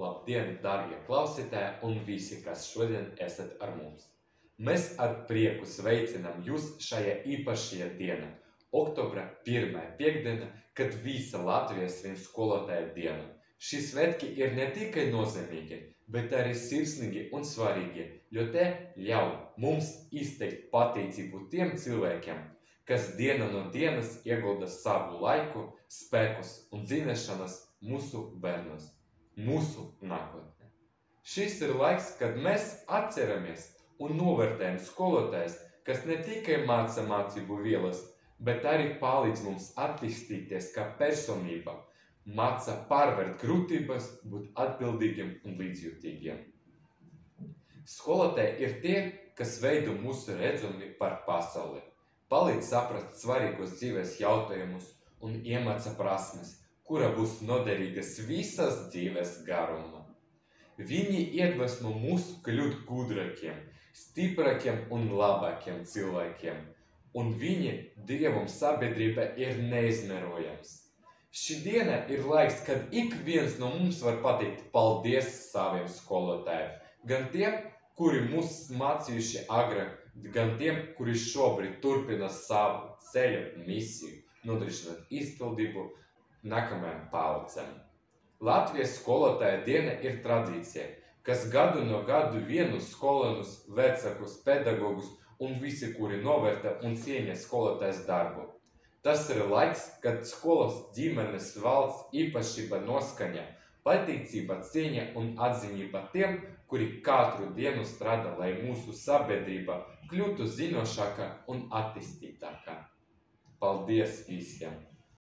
Labdien, darbie klausītāji un visi, kas šodien esat ar mums! Mēs ar prieku sveicinām jūs šajā īpašajā dienā, oktobra 1. piekdiena, kad visa Latvija svin skolotāju dienu. Šī svētki ir ne tikai nozīmīgi, bet arī sirsnīgi un svarīgi, jo te ļauj mums izteikt pateicību tiem cilvēkiem, kas diena no dienas iegulda savu laiku, spēkus un zināšanas mūsu bērnos, mūsu nākotnē. Šis ir laiks, kad mēs atceramies un novērtējam skolotājus, kas ne tikai māca mācību vielas, bet arī palīdz mums attīstīties kā personība, māca pārvērt grūtības, būt atbildīgiem un līdzjūtīgiem. Skolotāji ir tie, kas veido mūsu redzami par pasauli, palīdz saprast svarīgos dzīves jautājumus un iemāca prasmes, kura būs noderīgas visas dzīves garumā. Viņi iedvesmo mūs kļūt gudrākiem, stiprākiem un labākiem cilvēkiem, un viņi Dievam sabiedrība ir neizmērojams. Šī diena ir laiks, kad ik viens no mums var pateikt paldies saviem skolotājiem, gan tiem, kuri mūs mācījuši agrāk, gan tiem, kuri šobrīd turpina savu ceļu misiju, nodrošināt izpildību nākamajām paudzēm. Latvijas skolotāja diena ir tradīcija, kas gadu no gadu vienus skolēnus, vecākus, pedagogus un visi, kuri novērtē un cieņa skolotājas darbu. Tas ir laiks, kad skolas, ģimenes, valsts īpašība noskaņa, pateicība, cieņa un atziņība tiem, kuri katru dienu strādā, lai mūsu sabiedrība kļūtu zinošāka un attīstītāka. Paldies visiem!